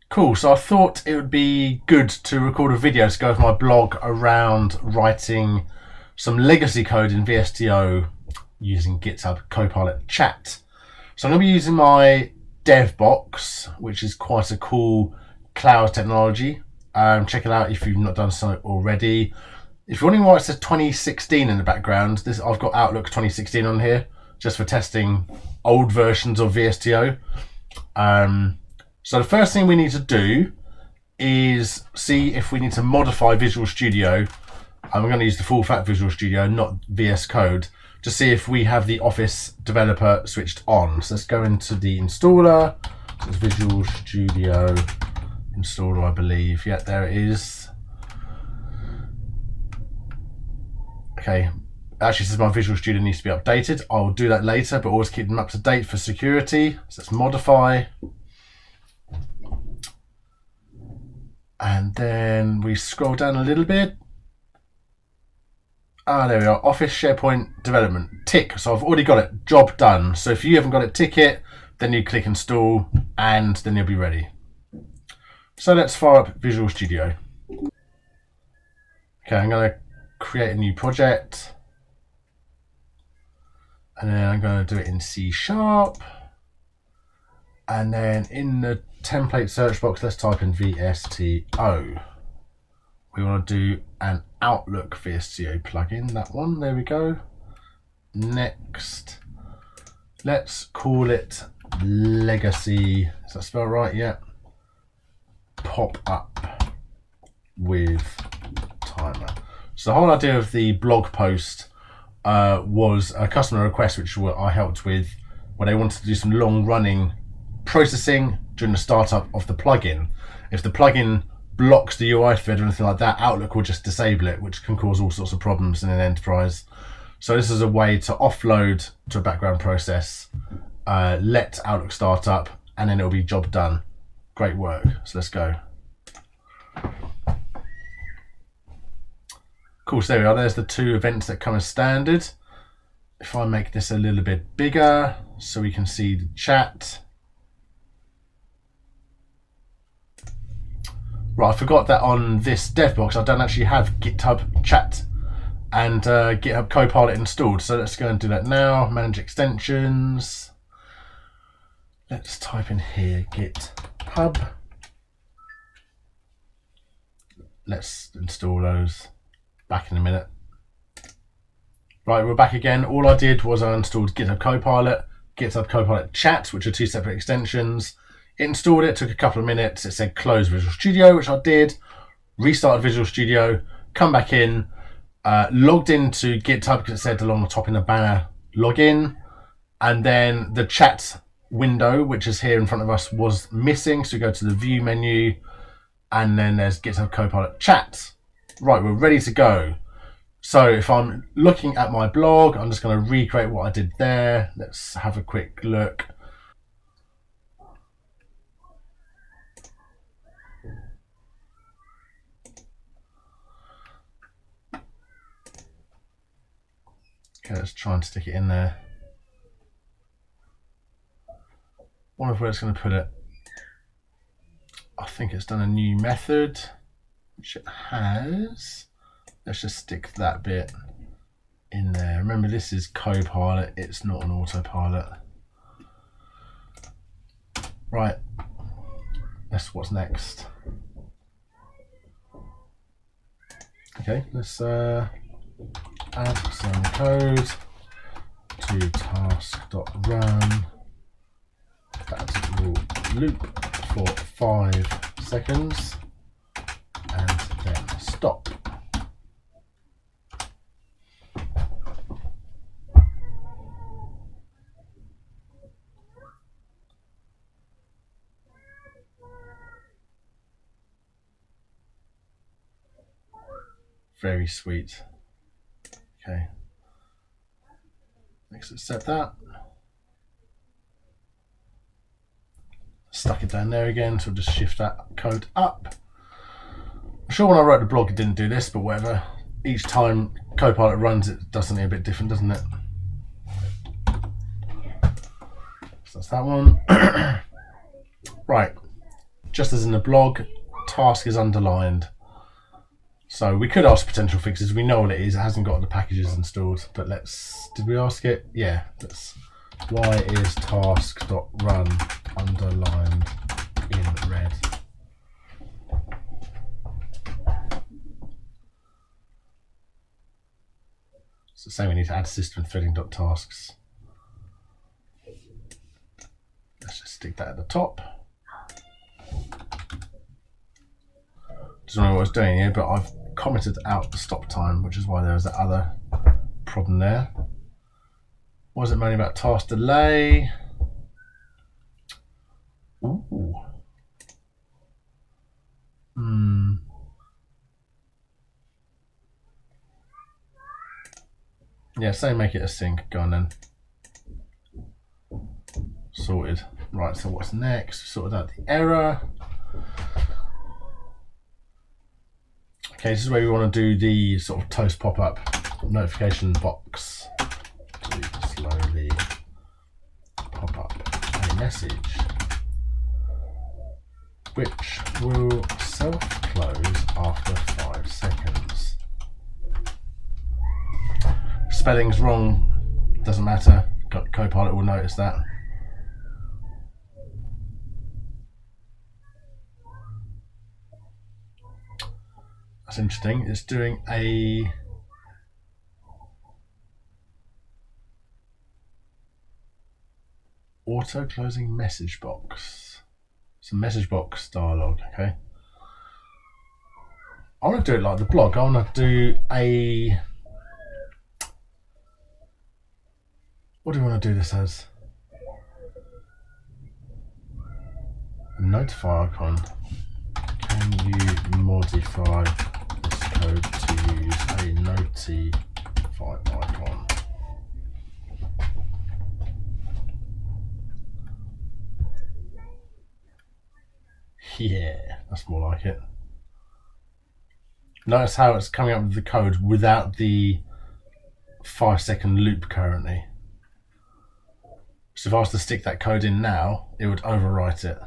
Cool, so I thought it would be good to record a video to go with my blog around writing some legacy code in VSTO using GitHub Copilot chat. So I'm going to be using my dev box, which is quite a cool cloud technology. Check it out if you've not done so already. If you're wondering why it says 2016 in the background, I've got Outlook 2016 on here just for testing old versions of VSTO. So the first thing we need to do is see if we need to modify Visual Studio. I'm going to use the full fat Visual Studio, not VS Code, to see if we have the Office developer switched on. So let's go into the installer. So it's Visual Studio installer, I believe. Yeah, there it is. Okay, actually says my Visual Studio needs to be updated. I'll do that later, but always keep them up to date for security. So let's modify. And then we scroll down a little bit. There we are, Office SharePoint Development, tick. So I've already got it, job done. So if you haven't got it, tick it, then you click install and then you'll be ready. So let's fire up Visual Studio. Okay, I'm gonna create a new project. And then I'm gonna do it in C#. And then in the template search box, let's type in VSTO. We want to do an Outlook VSTO plugin, that one, there we go. Next, let's call it Legacy, is that spelled right? Yeah. Pop up with timer. So the whole idea of the blog post was a customer request, which I helped with, where they wanted to do some long running processing during the startup of the plugin. If the plugin blocks the UI thread or anything like that, Outlook will just disable it, which can cause all sorts of problems in an enterprise. So this is a way to offload to a background process, let Outlook start up, and then it'll be job done. Great work. So let's go. Cool, so there we are. There's the two events that come as standard. If I make this a little bit bigger so we can see the chat. Right, I forgot that on this dev box I don't actually have GitHub chat and GitHub Copilot installed. So let's go and do that now. Manage extensions. Let's type in here GitHub. Let's install those. Back in a minute. Right, we're back again. All I did was I installed GitHub Copilot, GitHub Copilot chat, which are two separate extensions. It installed it, took a couple of minutes. It said close Visual Studio, which I did. Restarted Visual Studio, come back in, logged into GitHub because it said along the top in the banner, log in. And then the chat window, which is here in front of us, was missing. So we go to the view menu and then there's GitHub Copilot chat. Right, we're ready to go. So if I'm looking at my blog, I'm just going to recreate what I did there. Let's have a quick look. Okay, let's try and stick it in there. Wonder where it's going to put it. I think it's done a new method, which it has. Let's just stick that bit in there. Remember, this is Copilot, it's not an autopilot. Right, that's what's next. Okay, let's add some code to task.run. That will loop for 5 seconds and then stop. Very sweet. Okay. Next, let's set that. Stuck it down there again, so we'll just shift that code up. I'm sure when I wrote the blog it didn't do this, but whatever. Each time Copilot runs, it does something a bit different, doesn't it? So that's that one. Right. just as in the blog, task is underlined. So we could ask potential fixes. We know what it is. It hasn't got the packages installed. But did we ask it? Yeah. Why is task.run underlined in red? It's the same. We need to add system threading.tasks. Let's just stick that at the top. Doesn't know what I was doing here, but I've commented out the stop time, which is why there was that other problem there. Was it mainly about task delay? Ooh. Yeah, say make it a sync. Go on then. Sorted. Right, so what's next? Sorted out the error. Okay, this is where we want to do the sort of toast pop-up notification box to slowly pop up a message which will self-close after 5 seconds. Spelling's wrong, doesn't matter. Copilot will notice that. That's interesting. It's doing a auto closing message box. It's a message box dialog. Okay. I want to do it like the blog. I want to do a. What do you want to do this as? A notify icon. Can you modify this code to use a notify icon? Yeah, that's more like it. Notice how it's coming up with the code without the 5-second loop currently. So if I was to stick that code in now, it would overwrite it.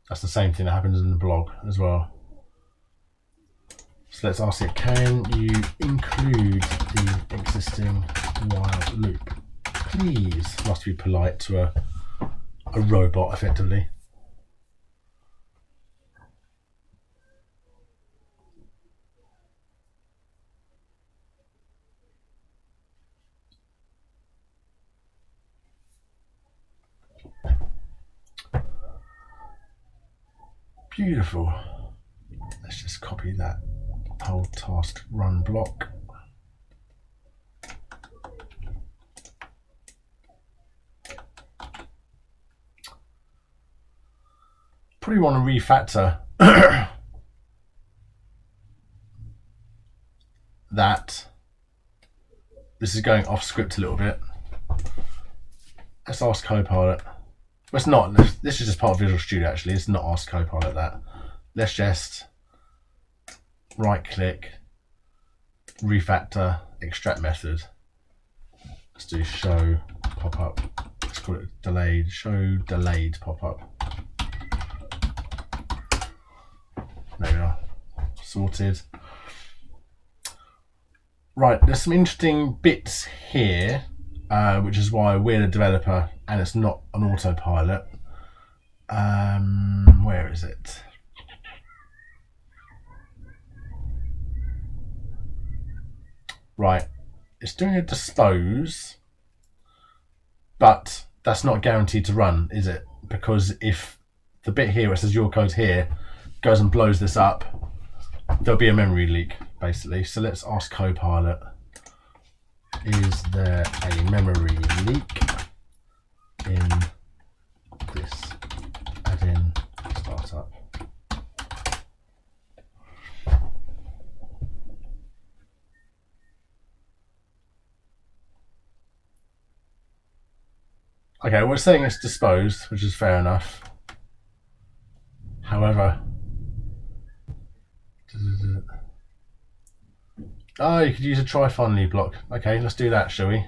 That's the same thing that happens in the blog as well. So let's ask it, can you include the existing while loop? Please. Must be polite to a robot, effectively. Beautiful. Let's just copy that whole task run block. Probably want to refactor that. This is going off script a little bit. Let's ask Copilot. Well, it's not. This is just part of Visual Studio, actually. It's not ask Copilot that. Let's just right-click, refactor, extract method. Let's do show pop-up. Let's call it delayed. Show delayed pop-up. There we are. Sorted. Right, there's some interesting bits here. Which is why we're the developer and it's not an autopilot. Where is it? Right, it's doing a dispose, but that's not guaranteed to run, is it? Because if the bit here where it says your code here goes and blows this up, there'll be a memory leak, basically. So let's ask Copilot. Is there a memory leak in this add-in startup? Okay, we're saying it's disposed, which is fair enough. However, oh, you could use a try finally block. Okay, let's do that, shall we?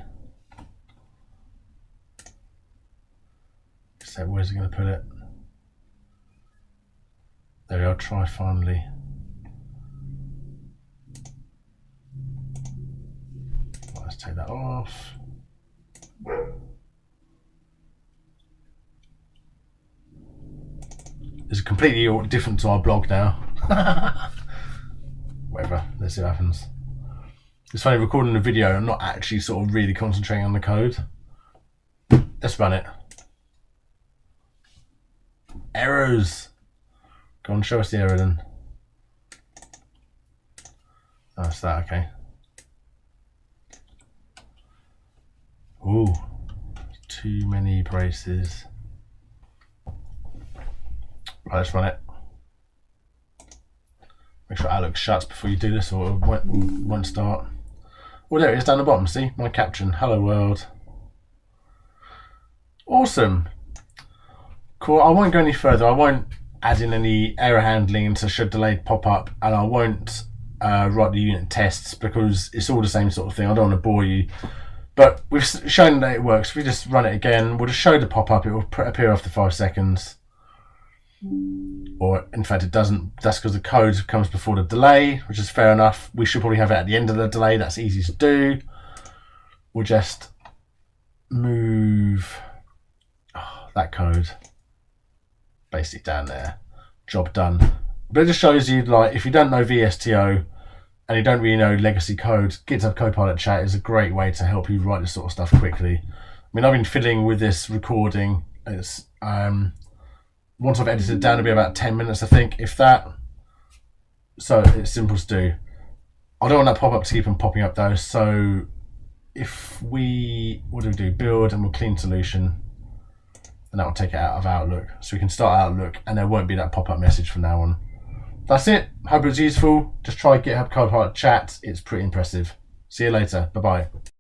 So where's it going to put it? There we are, try finally. Let's take that off. It's completely different to our blog now. Whatever, let's see what happens. It's funny, recording the video, I'm not actually sort of really concentrating on the code. Let's run it. Errors. Go on, show us the error then. Oh, that's that, okay. Ooh, too many braces. Right, let's run it. Make sure Outlook shuts before you do this or it won't start. Oh, there it is down the bottom, see? My caption, hello world. Awesome. Cool, I won't go any further. I won't add in any error handling into should delayed pop up, and I won't write the unit tests because it's all the same sort of thing. I don't want to bore you. But we've shown that it works. If we just run it again, we'll just show the pop up. It will appear after 5 seconds. Or in fact it doesn't. That's because the code comes before the delay, which is fair enough. We should probably have it at the end of the delay. That's easy to do. We'll just move that code basically down there. Job done. But it just shows you, like, if you don't know VSTO and you don't really know legacy code, GitHub Copilot chat is a great way to help you write this sort of stuff quickly. I mean, I've been fiddling with this recording. It's once I've edited it down, it'll be about 10 minutes, I think, if that. So it's simple to do. I don't want that pop-up to keep on popping up though. So if we, what do? Build, and we'll clean solution, and that will take it out of Outlook. So we can start Outlook and there won't be that pop-up message from now on. That's it. Hope it was useful. Just try GitHub Copilot chat. It's pretty impressive. See you later. Bye-bye.